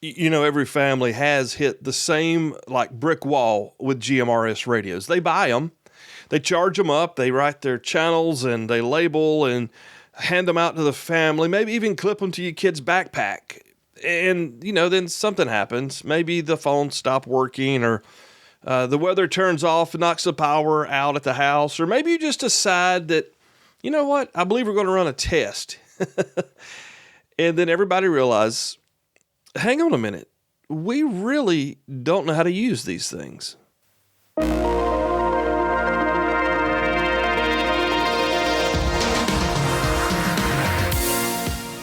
Every family has hit the same like brick wall with GMRS radios. They buy them, they charge them up, they write their channels and they label and hand them out to the family, maybe even clip them to your kid's backpack. And, then something happens. Maybe the phone stopped working, or the weather turns off and knocks the power out at the house. Or maybe you just decide that, you know what, I believe we're going to run a test. And then everybody realizes, hang on a minute, we really don't know how to use these things.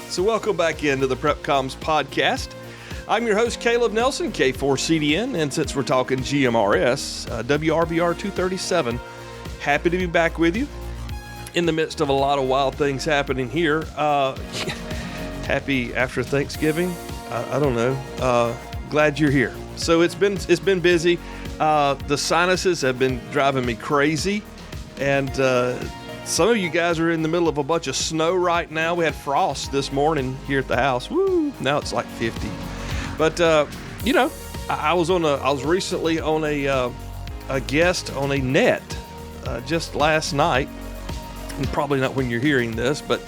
So welcome back into the BTECH podcast. I'm your host, Caleb Nelson, K4CDN, and since we're talking GMRS, WRVR 237, happy to be back with you in the midst of a lot of wild things happening here. Happy after Thanksgiving. I don't know. Glad you're here. So it's been busy. The sinuses have been driving me crazy, and some of you guys are in the middle of a bunch of snow right now. We had frost this morning here at the house. Woo! Now it's like 50. But I was recently on a guest on a net just last night, and probably not when you're hearing this, but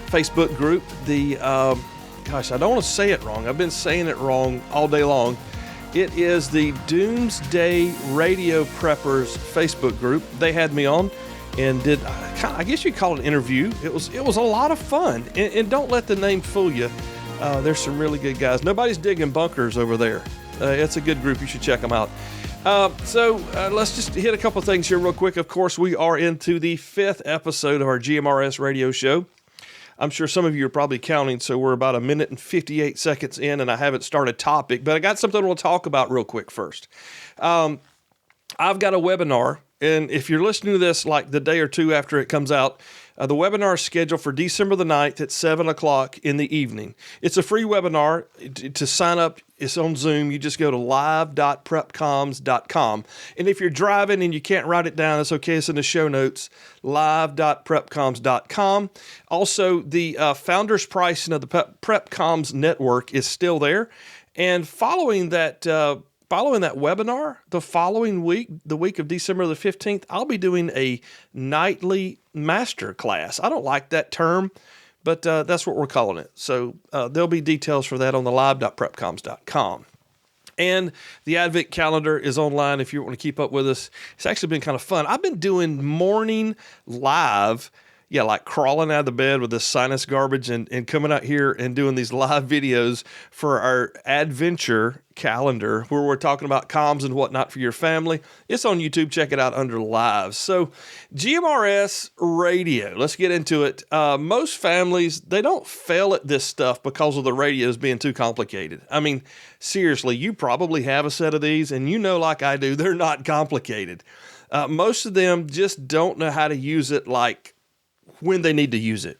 Facebook group. I don't want to say it wrong. I've been saying it wrong all day long. It is the Doomsday Radio Preppers Facebook group. They had me on and did, I guess you'd call it an interview. It was a lot of fun. And don't let the name fool you. There's some really good guys. Nobody's digging bunkers over there. It's a good group. You should check them out. So let's just hit a couple things here real quick. Of course, we are into the 5th episode of our GMRS radio show. I'm sure some of you are probably counting, so we're about 1 minute and 58 seconds in, and I haven't started topic, but I got something we'll talk about real quick first. I've got a webinar, and if you're listening to this like the day or two after it comes out, the webinar is scheduled for December the 9th at 7 o'clock in the evening. It's a free webinar. To sign up, it's on Zoom. You just go to live.prepcoms.com. And if you're driving and you can't write it down, it's okay. It's in the show notes, live.prepcoms.com. Also, the founder's pricing of the PrepComs network is still there. And following that webinar, the following week, the week of December the 15th, I'll be doing a nightly master class. I don't like that term, but that's what we're calling it. So there'll be details for that on the live.prepcoms.com. And the Advent calendar is online if you want to keep up with us. It's actually been kind of fun. I've been doing morning live, like crawling out of the bed with this sinus garbage and coming out here and doing these live videos for our Adventure calendar where we're talking about comms and whatnot for your family. It's on YouTube. Check it out under live. So GMRS radio, let's get into it. Most families, they don't fail at this stuff because of the radios being too complicated. I mean, seriously, you probably have a set of these and like I do, they're not complicated. Most of them just don't know how to use it like when they need to use it.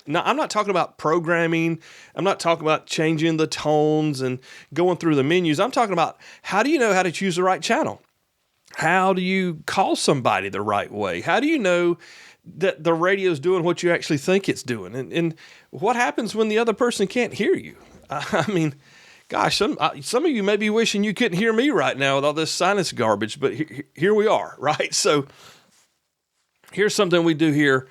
Now, I'm not talking about programming. I'm not talking about changing the tones and going through the menus. I'm talking about how do you know how to choose the right channel? How do you call somebody the right way? How do you know that the radio is doing what you actually think it's doing? And what happens when the other person can't hear you? I mean, gosh, some of you may be wishing you couldn't hear me right now with all this sinus garbage, but here we are, right? So here's something we do here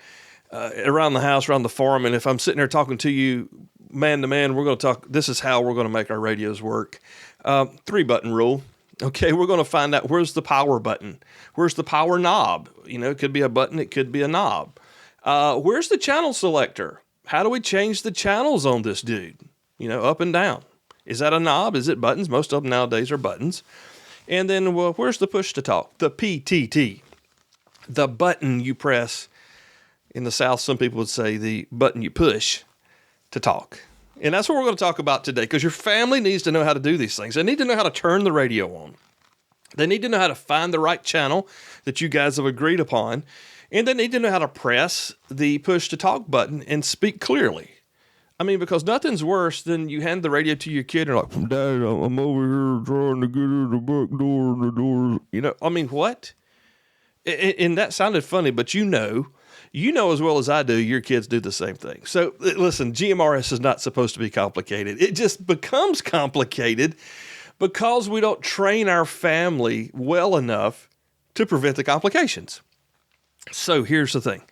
around the house, around the farm, and if I'm sitting there talking to you man to man, we're going to talk, this is how we're going to make our radios work. 3-button rule. Okay, we're going to find out where's the power button. Where's the power knob? It could be a button, it could be a knob. Where's the channel selector? How do we change the channels on this dude? Up and down. Is that a knob? Is it buttons? Most of them nowadays are buttons. And then, where's the push to talk? The PTT. The button you press. In the South, some people would say the button you push to talk. And that's what we're going to talk about today, because your family needs to know how to do these things. They need to know how to turn the radio on. They need to know how to find the right channel that you guys have agreed upon. And they need to know how to press the push to talk button and speak clearly. I mean, because nothing's worse than you hand the radio to your kid and you're like, Dad, I'm over here trying to get in the back door and the door. I mean, what? And that sounded funny, but You know as well as I do, your kids do the same thing. So listen, GMRS is not supposed to be complicated. It just becomes complicated because we don't train our family well enough to prevent the complications. So here's the thing.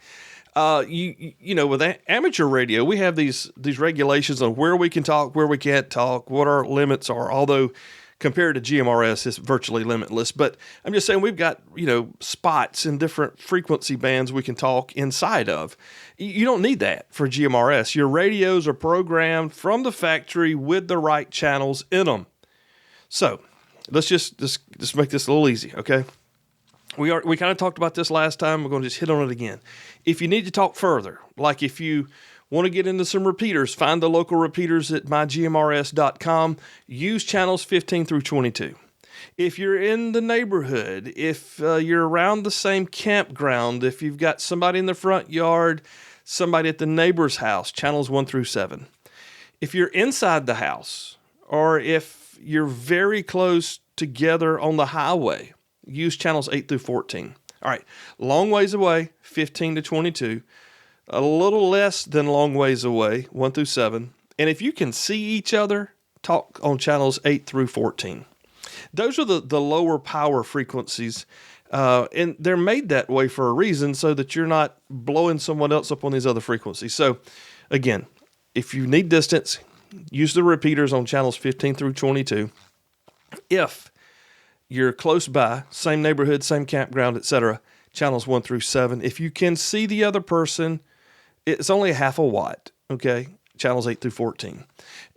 You know, with amateur radio, we have these regulations on where we can talk, where we can't talk, what our limits are, although compared to GMRS, it's virtually limitless. But I'm just saying we've got, you know, spots in different frequency bands we can talk inside of. You don't need that for GMRS. Your radios are programmed from the factory with the right channels in them. So let's just make this a little easy, okay? We kind of talked about this last time. We're going to just hit on it again. If you need to talk further, like if you want to get into some repeaters, find the local repeaters at mygmrs.com. Use channels 15 through 22. If you're in the neighborhood, if you're around the same campground, if you've got somebody in the front yard, somebody at the neighbor's house, channels 1 through 7. If you're inside the house, or if you're very close together on the highway, use channels 8 through 14. All right, long ways away, 15 to 22. A little less than long ways away, 1 through 7. And if you can see each other, talk on channels 8 through 14. Those are the lower power frequencies, and they're made that way for a reason so that you're not blowing someone else up on these other frequencies. So, again, if you need distance, use the repeaters on channels 15 through 22. If you're close by, same neighborhood, same campground, etc., channels 1 through 7. If you can see the other person, it's only a half a watt, okay? Channels 8 through 14.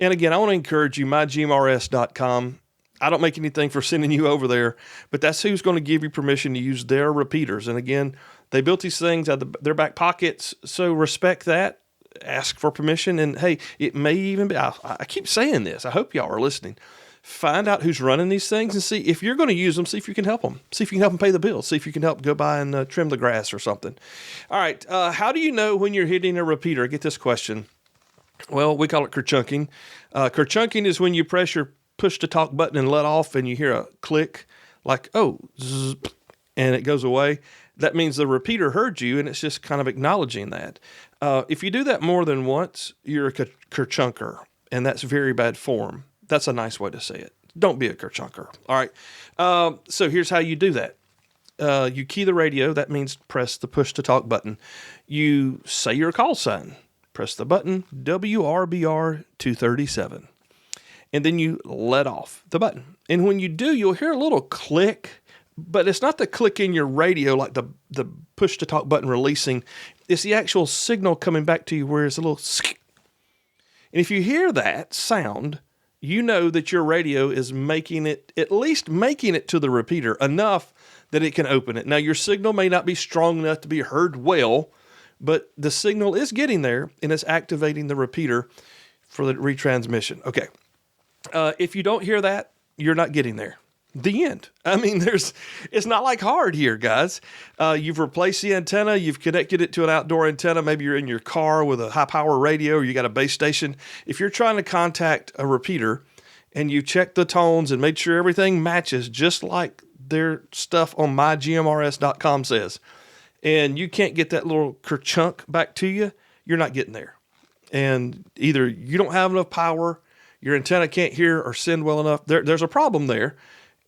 And again, I want to encourage you, mygmrs.com. I don't make anything for sending you over there, but that's who's going to give you permission to use their repeaters. And again, they built these things out of their back pockets, so respect that. Ask for permission. And hey, it may even be, I keep saying this, I hope y'all are listening. Find out who's running these things and see if you're going to use them, see if you can help them. See if you can help them pay the bills. See if you can help go by and trim the grass or something. All right, how do you know when you're hitting a repeater? I get this question. Well, we call it kerchunking. Kerchunking is when you press your push-to-talk button and let off and you hear a click like, oh, zzz, and it goes away. That means the repeater heard you, and it's just kind of acknowledging that. If you do that more than once, you're a kerchunker, and that's very bad form. That's a nice way to say it. Don't be a kerchunker. All right. So here's how you do that. You key the radio. That means press the push-to-talk button. You say your call sign. Press the button, WRBR 237. And then you let off the button. And when you do, you'll hear a little click, but it's not the click in your radio like the push-to-talk button releasing. It's the actual signal coming back to you where it's a little sk. And if you hear that sound, you know that your radio is at least making it to the repeater enough that it can open it. Now, your signal may not be strong enough to be heard well, but the signal is getting there, and it's activating the repeater for the retransmission. Okay. If you don't hear that, you're not getting there. The end. I mean, it's not like hard here, guys. You've replaced the antenna. You've connected it to an outdoor antenna. Maybe you're in your car with a high-power radio, or you got a base station. If you're trying to contact a repeater and you check the tones and make sure everything matches just like their stuff on mygmrs.com says, and you can't get that little kerchunk back to you, you're not getting there. And either you don't have enough power, your antenna can't hear or send well enough. There's a problem there.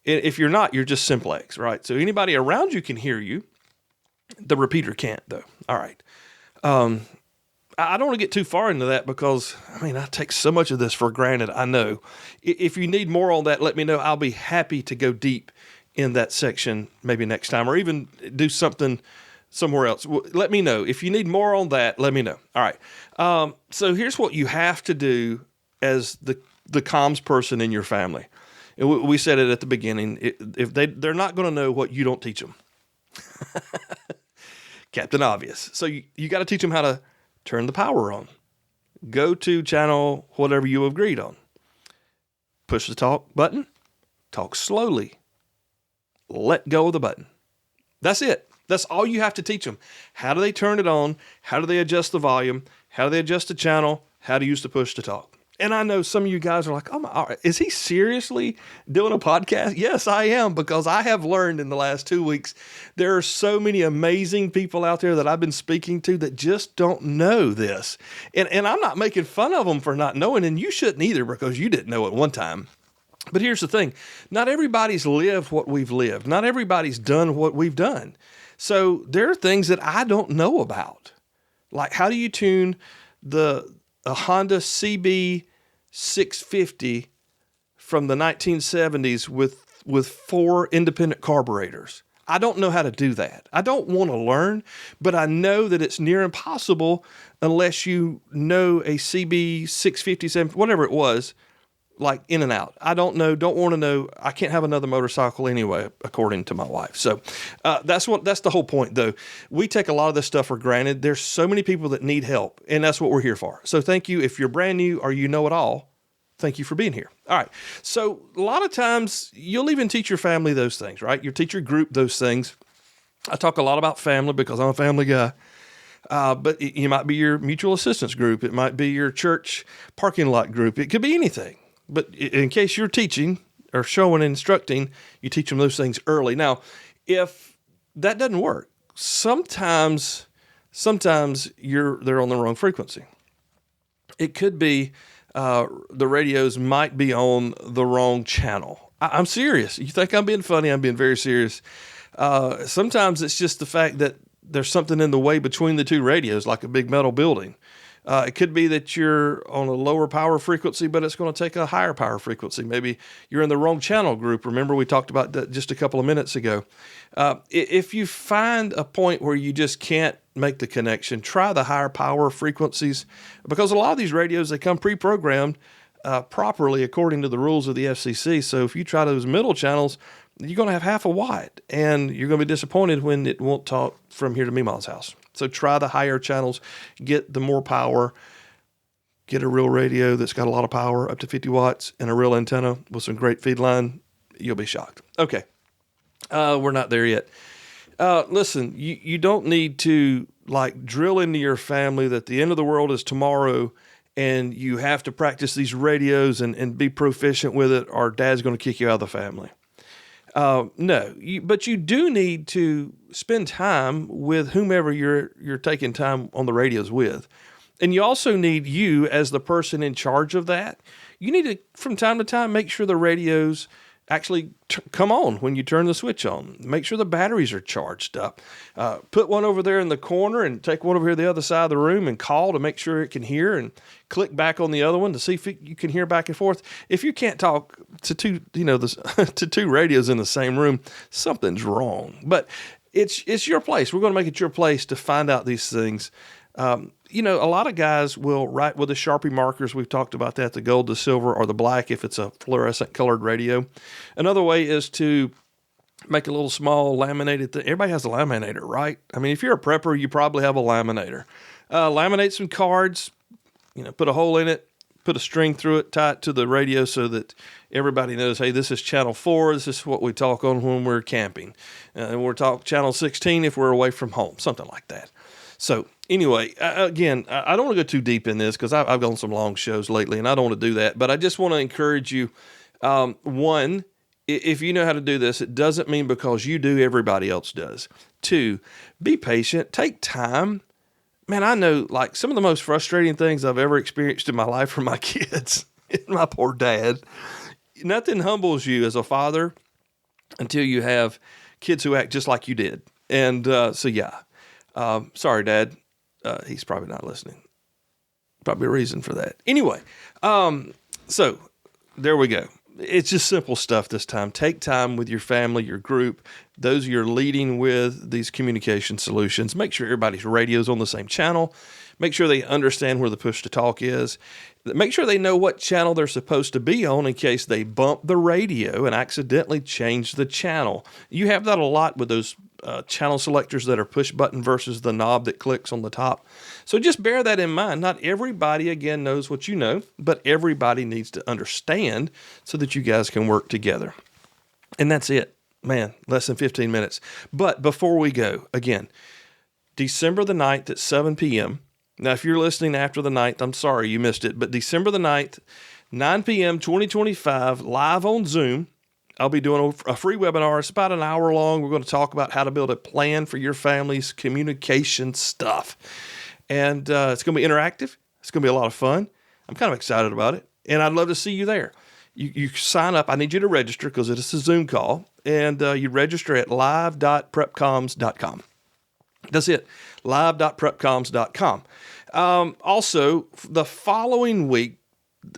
If you're not, you're just simplex, right? So anybody around you can hear you. The repeater can't, though. All right. I don't want to get too far into that because, I mean, I take so much of this for granted, I know. If you need more on that, let me know. I'll be happy to go deep in that section maybe next time, or even do something somewhere else. Let me know. If you need more on that, let me know. All right. So here's what you have to do as the comms person in your family. We said it at the beginning. If they're not going to know what you don't teach them. Captain Obvious. So you got to teach them how to turn the power on. Go to channel whatever you agreed on. Push the talk button. Talk slowly. Let go of the button. That's it. That's all you have to teach them. How do they turn it on? How do they adjust the volume? How do they adjust the channel? How to use the push to talk? And I know some of you guys are like, oh my, is he seriously doing a podcast? Yes, I am, because I have learned in the last 2 weeks, there are so many amazing people out there that I've been speaking to that just don't know this. And I'm not making fun of them for not knowing, and you shouldn't either, because you didn't know at one time. But here's the thing. Not everybody's lived what we've lived. Not everybody's done what we've done. So there are things that I don't know about. Like, how do you tune a Honda CB 650 from the 1970s with 4 independent carburetors? I don't know how to do that. I don't want to learn, but I know that it's near impossible unless you know a CB 650, whatever it was, like in and out. I don't know, don't want to know. I can't have another motorcycle anyway, according to my wife. So that's the whole point, though. We take a lot of this stuff for granted. There's so many people that need help, and that's what we're here for. So thank you. If you're brand new or you know it all, thank you for being here. All right. So a lot of times you'll even teach your family those things, right? You teach your group those things. I talk a lot about family because I'm a family guy. But it might be your mutual assistance group. It might be your church parking lot group. It could be anything. But in case you're teaching or showing and instructing, you teach them those things early. Now, if that doesn't work, sometimes they're on the wrong frequency. It could be the radios might be on the wrong channel. I'm serious. You think I'm being funny? I'm being very serious. Sometimes it's just the fact that there's something in the way between the two radios, like a big metal building. It could be that you're on a lower power frequency, but it's going to take a higher power frequency. Maybe you're in the wrong channel group. Remember, we talked about that just a couple of minutes ago. If you find a point where you just can't make the connection, try the higher power frequencies, because a lot of these radios, they come pre-programmed properly according to the rules of the FCC. So if you try those middle channels, you're going to have half a watt, and you're going to be disappointed when it won't talk from here to Meemaw's house. So try the higher channels, get the more power, get a real radio that's got a lot of power, up to 50 watts, and a real antenna with some great feed line. You'll be shocked. Okay, we're not there yet. Listen, you don't need to like drill into your family that the end of the world is tomorrow, and you have to practice these radios and be proficient with it, or dad's going to kick you out of the family. No, but you do need to spend time with whomever you're taking time on the radios with. And you also need you as the person in charge of that. You need to, from time to time, make sure the radios actually come on when you turn the switch on. Make sure the batteries are charged up. Put one over there in the corner and take one over here the other side of the room and call to make sure it can hear, and click back on the other one to see if you can hear back and forth. If you can't talk to two, to two radios in the same room, something's wrong. But it's your place. We're going to make it your place to find out these things. A lot of guys will write with the Sharpie markers. We've talked about that, the gold, the silver, or the black if it's a fluorescent colored radio. Another way is to make a little small laminated thing. Everybody has a laminator, right? I mean, if you're a prepper, you probably have a laminator. Laminate some cards, put a hole in it, put a string through it, tie it to the radio so that everybody knows, hey, this is channel 4. This is what we talk on when we're camping. And we'll talk channel 16 if we're away from home, something like that. So anyway, again, I don't want to go too deep in this because I've gone some long shows lately, and I don't want to do that. But I just want to encourage you, one, if you know how to do this, it doesn't mean because you do, everybody else does. 2, be patient. Take time. Man, I know like some of the most frustrating things I've ever experienced in my life are my kids and my poor dad. Nothing humbles you as a father until you have kids who act just like you did. And so, yeah. Sorry, Dad. He's probably not listening. Probably a reason for that. Anyway, so there we go. It's just simple stuff this time. Take time with your family, your group, those you're leading with these communication solutions. Make sure everybody's radio's on the same channel. Make sure they understand where the push to talk is. Make sure they know what channel they're supposed to be on in case they bump the radio and accidentally change the channel. You have that a lot with those channel selectors that are push button versus the knob that clicks on the top. So just bear that in mind. Not everybody, again, knows what you know, but everybody needs to understand so that you guys can work together. And that's it. Man, less than 15 minutes. But before we go, again, December the 9th at 7 p.m., Now, if you're listening after the 9th, I'm sorry you missed it, but December the 9th, 9 p.m. 2025, live on Zoom. I'll be doing a free webinar. It's about an hour long. We're going to talk about how to build a plan for your family's communication stuff. And it's going to be interactive. It's going to be a lot of fun. I'm kind of excited about it. And I'd love to see you there. You sign up. I need you to register because it is a Zoom call. And you register at live.prepcoms.com. That's it. live.prepcoms.com. Also, the following week,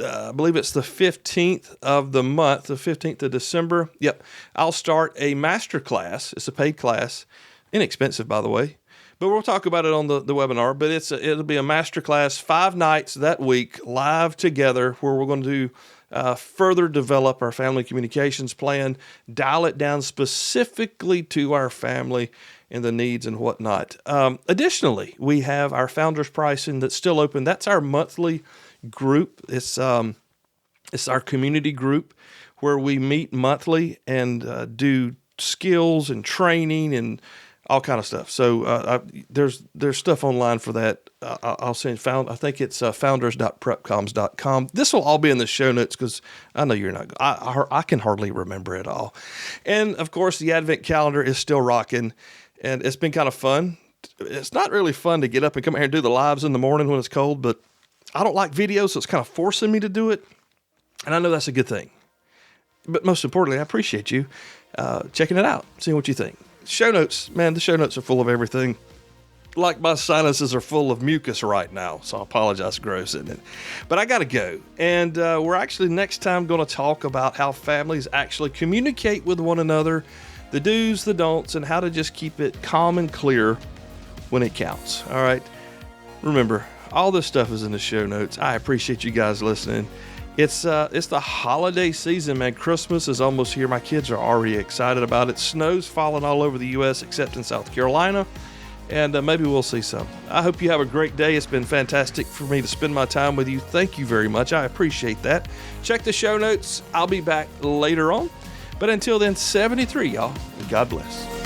I believe it's the 15th of the month, the 15th of December. Yep. I'll start a master class. It's a paid class. Inexpensive, by the way. But we'll talk about it on the webinar. But it'll be a master class, 5 nights that week, live together, where we're going to further develop our family communications plan, dial it down specifically to our family and the needs and whatnot. Additionally, we have our founders pricing that's still open. That's our monthly group. It's our community group where we meet monthly and do skills and training and all kind of stuff. So there's stuff online for that. I'll send I think it's founders.prepcoms.com. This will all be in the show notes because I know you're not. I can hardly remember it all. And of course, the Advent calendar is still rocking, and it's been kind of fun. It's not really fun to get up and come here and do the lives in the morning when it's cold, but I don't like videos, so it's kind of forcing me to do it. And I know that's a good thing. But most importantly, I appreciate you checking it out, seeing what you think. Show notes, man, the show notes are full of everything. Like my sinuses are full of mucus right now, so I apologize, gross, isn't it? But I got to go. And we're actually next time going to talk about how families actually communicate with one another, the do's, the don'ts, and how to just keep it calm and clear when it counts. All right? Remember, all this stuff is in the show notes. I appreciate you guys listening. It's the holiday season, man. Christmas is almost here. My kids are already excited about it. Snow's falling all over the U.S. except in South Carolina, and maybe we'll see some. I hope you have a great day. It's been fantastic for me to spend my time with you. Thank you very much. I appreciate that. Check the show notes. I'll be back later on. But until then, 73, y'all. God bless.